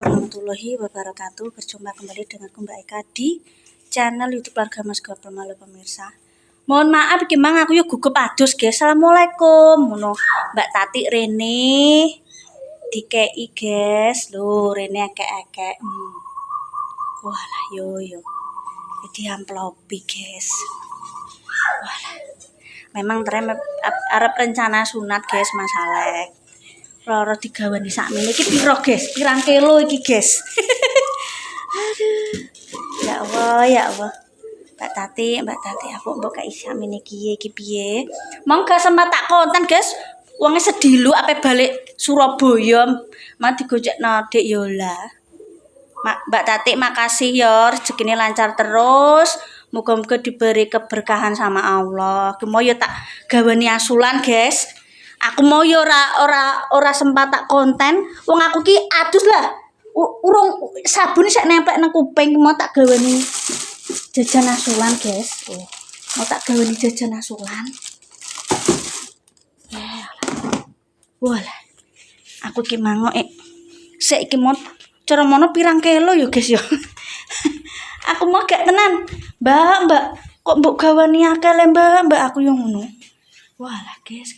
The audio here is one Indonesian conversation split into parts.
warahmatullahi wabarakatuh. Berjumpa kembali dengan Mbak Eka di channel YouTube Keluarga Mas Gopal Malu pemirsa. Mohon maaf gimana aku yuk gugup adus guys. Assalamualaikum. Mono Mbak Tati Rene dikei guys. Lho Rene akek-akek. Walah yo. Jadi amplopi guys. Walah. Memang tren arep rencana sunat guys Mas Alek. Loro digawani sakmene iki piro guys? Pirang kilo iki guys? Aduh. Ya Allah. Mbak Tati, aku mbok gak isa mene iki piye? Monggo sempat tak konten guys. Wonge sedilu ape balik Surabaya. Mak digojekno Dik Yola. Mbak Tati makasih ya, rezekine lancar terus. Muga-muga diberi keberkahan sama Allah. Aku mau ya tak gawani asulan guys. Aku mau ya ora sempat tak konten. Wong aku ki adus lah. Urung sabun sik nempel nang kuping mau tak gawani jajan asulan guys. Mau tak gawani jajan asulan. Walah. Aku ki mangok sik iki mau cara mono pirang kilo ya guys ya. Aku mau gak tenan. Mbak, kok mbok gawani akeh le Mbak aku yo ngono. Walah guys.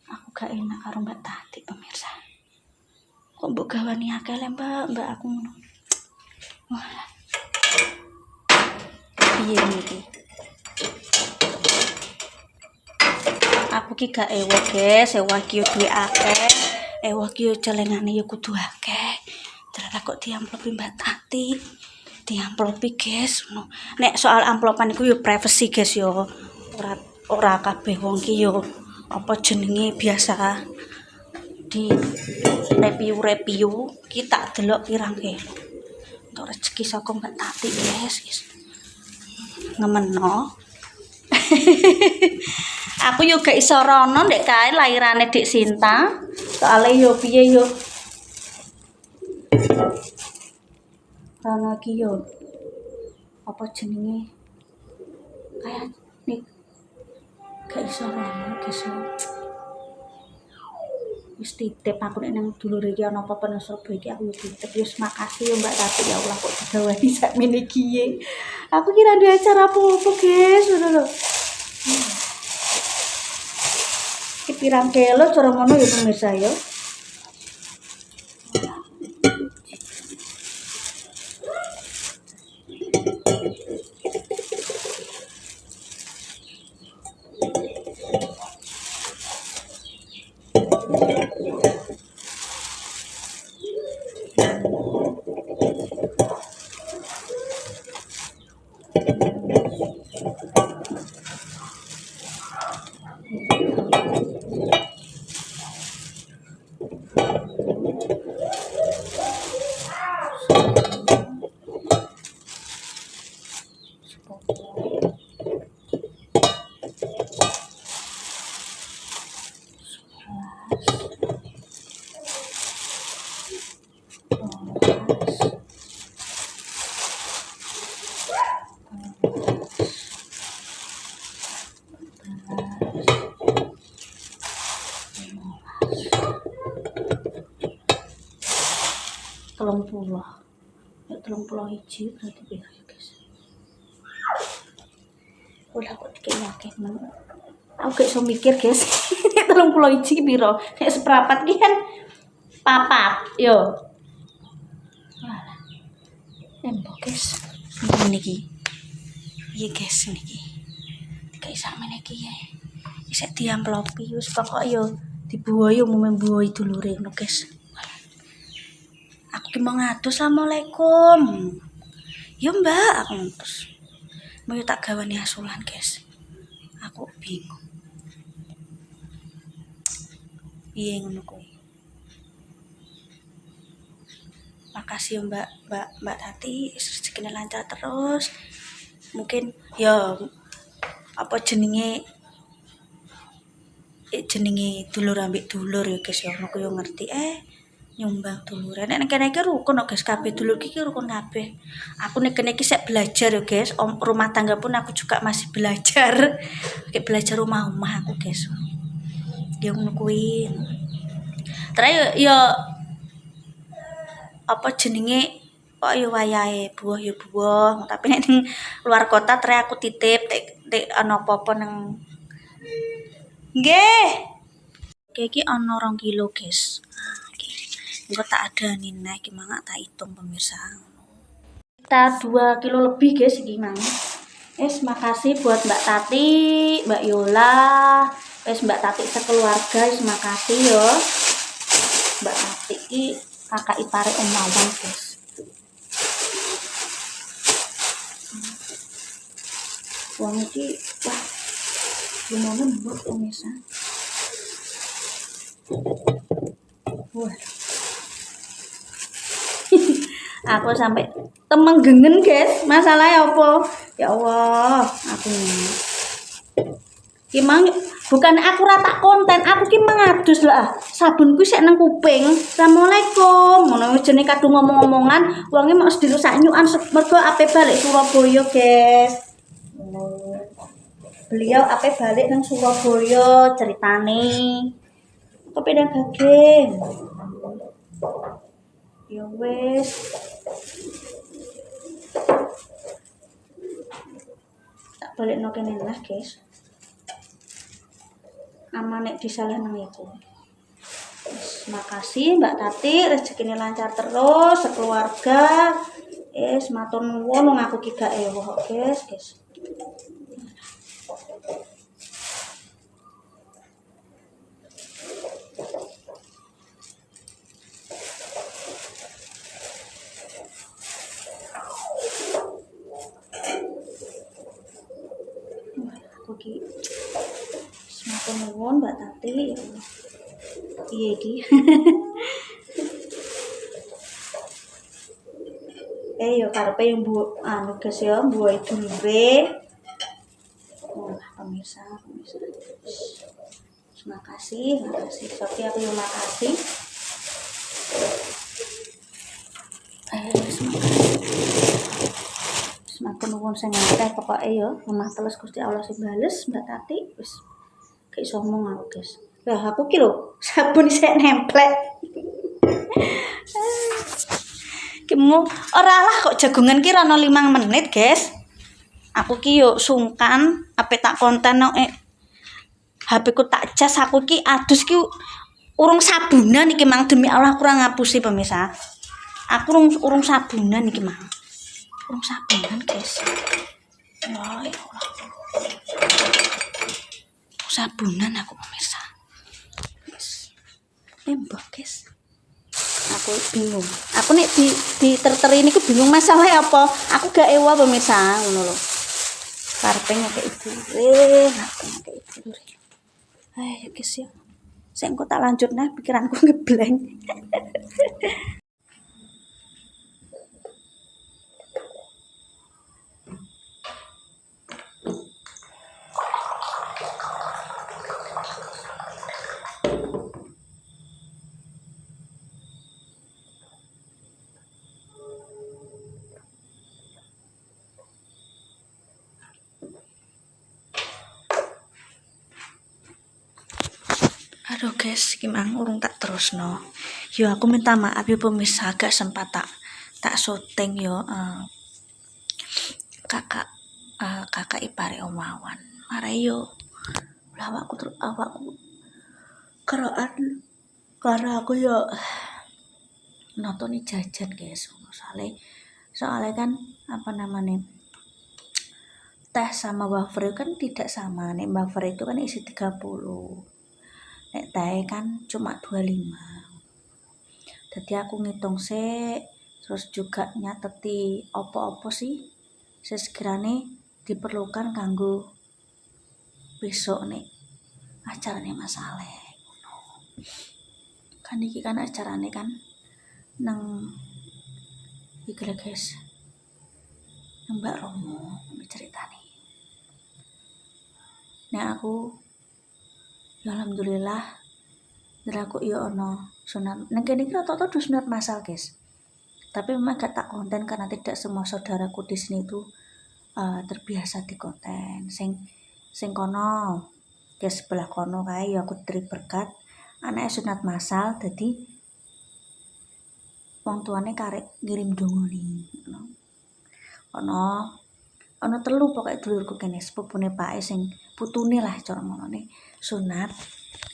Aku gak enak karo Mbak Tati pemirsa. Kok mbok gawani akeh le Mbak aku ngono. Walah. Piye iki? Aku ki gak ewo guys, ewo ki yo duwe akeh. Ewo ki yo celengane yo kudu akeh. Ternyata kok diamplopi Mbak Tati. Diamplopi guys. Nek soal amplopan iku yo privacy guys yo. Ora kabeh wong ki yo apa jenenge biasa di review kita delok pirang kilo. Untuk rezeki saka Mbak Tati guys. Ngemeno. Aku yo gak iso rono ndek kae lairane Dik Sinta. Soale yo piye yo. Rono iki yo apa jenenge? Kayak nih gak iso rono guys yo. Wis titip aku nek nang dulur iki ana apa-apa nang Surabaya iki aku titip. Wis makasih yo Mbak Tati ya Allah kok digawani sakmene iki. Aku kira ada acara apa-apa guys, ngono lho. Iki pirang kilo cara ngono ya pemirsa yo. Telung puluh hiji berarti piro ya guys. Udah kok dikit men. Aku gak iso mikir guys. 30 hiji piro? Nek seprapat ki kan papat yo. Walah. Embok guys. Niki. Iya guys niki. Kayak sakmene iki ya. Isek diamplopi wis pokok yo dibuwa yo mbuwoi dulure ngono guys. Aku ki mau ngatus assalamualaikum. Ya Mbak, aku terus mau tak gawani asulan guys. Aku bingung. Piye ngono kuwi. Makasih ya Mbak Tati, rezekine lancar terus. Mungkin ya apa jenenge dulur ambek dulur ya guys ya. Aku yo ngerti nyumbang dulur. Nek kene iki rukun guys, kabeh dulur iki rukun kabeh. Aku nek kene iki sik belajar ya guys. Rumah tangga pun aku juga masih belajar. Kayak belajar rumah-rumah aku guys. Ya ngono kuwi. Terus ya apa jenenge kok ya wayahe buah ya buah, tapi nek ning luar kota tre aku titip nek ana apa-apa nang nggih. Iki ana 2 kilo, guys. Iki. Engko tak adani neh iki mangak tak hitung pemirsa. Kita 2 kilo lebih, guys, iki mang. Makasih buat Mbak Tati, Mbak Yola, Mbak Tati sekeluarga, makasih yo. Mbak Tati iki kakak ipare Om Wawan, guys. Wong iki wah lumayan lembut pemirsa. Wah. Aku sampai temenggengen, guys. Masalahnya apa? Ya Allah, aku ki mang bukan aku rata konten, aku ki mengadus lah. Sabunku sik nang kuping. Assalamualaikum. Ngono jenenge kadung ngomong-ngomongan, wonge mau dirusak nyukan mergo ape balik Surabaya, guys. Beliau ape balik nang Surabaya ceritane. Kepedang daging. Ya wes. Tak balik no kene lah, guys. Aman nek disalah nang iku. Makasih Mbak Tati, rezekine lancar terus sekeluarga. Matur nuwun aku ki gak ewoh, guys. Matur nuwun Mbak Tati. Iya iki. Yo karepe yang anu guys ya, buah dulure. Pemirsa. Makasih. Sofi aku yang makasih. Semakin nuwun sing akeh pokoke ya, lemah teles Gusti Allah sing bales Mbak Tati wis gak iso ngomong aku, guys. Lah aku ki lho sabun sik nemplek. Kemu ora lah kok jagungan ki ana 5 menit, guys. Aku ki yo sungkan ape tak konten nang HP ku tak cas aku ki adus ki urung sabunan iki mang demi Allah kurang ngapusi pemirsa. Aku urung sabunan iki mang. Urung sabunan, guys. Ya Allah. Sabunan aku pemirsa. Tembok, guys. Aku bingung. Aku nek di terteri niku bingung masalahnya apa. Aku gak ewa pemirsa ngono lho. Karepe ngekek ibu. Ngekek ibu. Ayo guys ya. Sik engko tak lanjut nah pikiranku ngeblank. Aduh guys, gimana urung tak terus no. Yo aku minta maaf yo pemirsa gak sempat tak syuting yo kakak ipare Om Wawan. Marai yo awakku keraan karena aku yo nonton jajan guys. Soalnya kan apa namanya teh sama wafer kan tidak sama. Nek wafer itu kan isi 30. Nek teh kan cuma 25. Jadi aku ngitung terus juga nyateti opo-opo sih sekiranya diperlukan kanggo besok nih acarane Mas Ale. Kan iki kan acarane kan nang iki guys. Mbak Romo ceritane. Nek aku ya alhamdulillah aku ya ono sunat. Nang kene iki rata-rata sunat masal, guys. Tapi memang gak tak konten karena tidak semua saudaraku di sini itu terbiasa di konten. Sing kono guys sebelah kono kae ya aku diberi berkat anaknya sunat masal jadi wong tuane karek ngirim dongane ana telu pokoke dulurku kene sepupune pake sing putune lah cara ngomongane sunat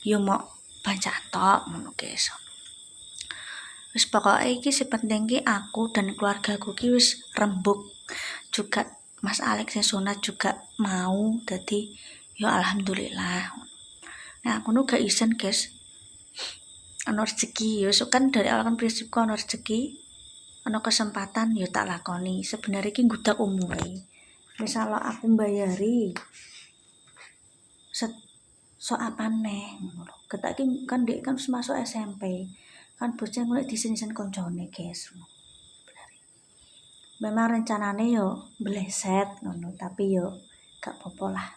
yo mok bacaan tok ngono guys. Wis pokoke iki sing penting ki aku dan keluargaku ki wis rembug juga Mas Alex sing sunat juga mau dadi yo alhamdulillah. Nah aku nu gak isen guys ana rezeki ya kan dari awal kan prinsipku ana rezeki ana kesempatan ya tak lakoni sebenarnya iki nggudak umure misal aku mbayari so apane ngono lho ketak iki kan dek kan masuk SMP kan bocah golek disin-sin koncone guys memang rencanane yo bleset ngono tapi yo gak apa-apa lah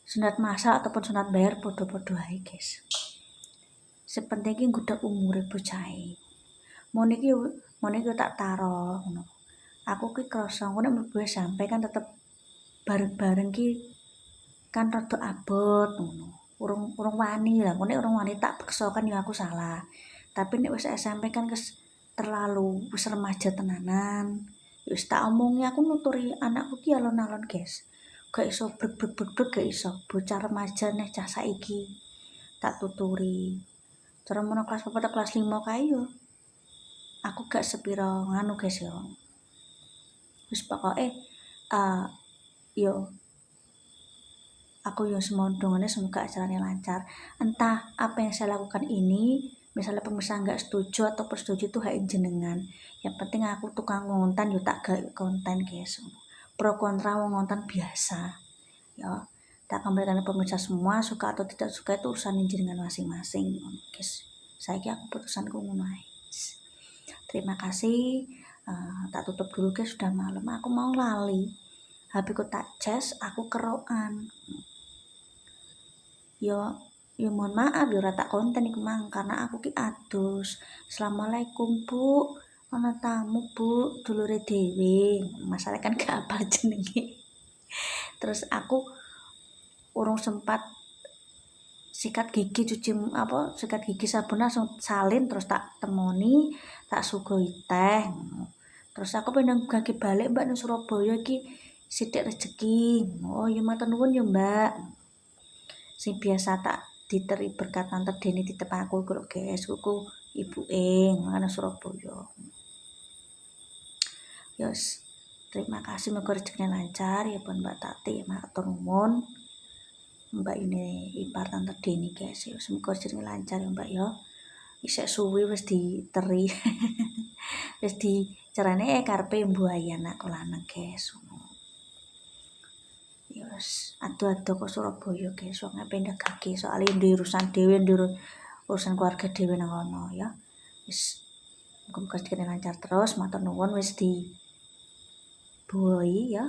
sunat masal ataupun sunat bayar podo-podo ae guys sepenting iki nggudak umure bocahe moniki tak taro ngono aku ki krasa nek mlebu sampai kan tetep bareng-bareng ki kan rada abot ngono urung wani lah nek urung wani tak beksa kan ya aku salah tapi nek wis SMP kan terlalu wis remaja tenanan wis tak omongi aku nuturi anakku ki alon-alon guys gak iso brek gak iso bocah remaja nek cah saiki tak tuturi cara mono kelas 4 atau kelas 5 kae yo aku gak sepiro nganu guys yo wis pokoke yo aku yo semondongane semoga acaranya lancar entah apa yang saya lakukan ini misalnya pemirsa nggak setuju atau setuju itu hak jenengan yang penting aku tukang ngonten yo tak gak konten guys pro kontra ngonten biasa ya tak kembalikan pemirsa semua suka atau tidak suka itu urusan jenengan masing-masing guys saiki aku putusanku ngono ae terima kasih tak tutup dulu guys sudah malam aku mau lali HP-ku tak cas aku kerokan yo mohon maaf yo ora tak konten iku mang karena aku ki adus assalamualaikum bu ana tamu bu dulure dhewe masalah kan gak apal jenenge terus aku urung sempat sikat gigi sikat gigi sabun langsung salin terus tak temoni tak sugoi teh terus aku pengen gage balik mbak nang Surabaya iki sithik rezeki oh ya matur nuwun ya mbak sing biasa tak diteri berkat tante Deni titip aku karo guys kuku ibuke nang Surabaya yos terima kasih muga rezekine lancar ya pun Mbak Tati matur nuwun Mbak ini ipar tante Deni guys ya semoga rezekine lancar ya Mbak ya isek suwi wis diteri wis dicerane karepe mbuaya anak lanang guys yos adu-adu ke Surabaya guys wong pendak gage soalnya ndek urusan dhewe urusan keluarga dhewe nang kono ya wis muga rezekine lancar terus matur nuwun wis di buai ya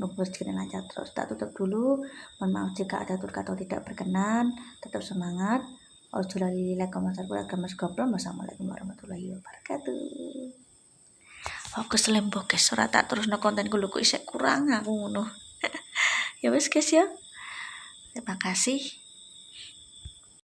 muga rezekine lancar terus tak tutup dulu mohon maaf jika ada tutur kata tidak berkenan tetap semangat ojo lali like comment subscribe gamas goblok wassalamualaikum warahmatullahi wabarakatuh fokus lembok guys ora tak terusno kontenku lho kok isih kurang aku ngono ya wis guys ya terima kasih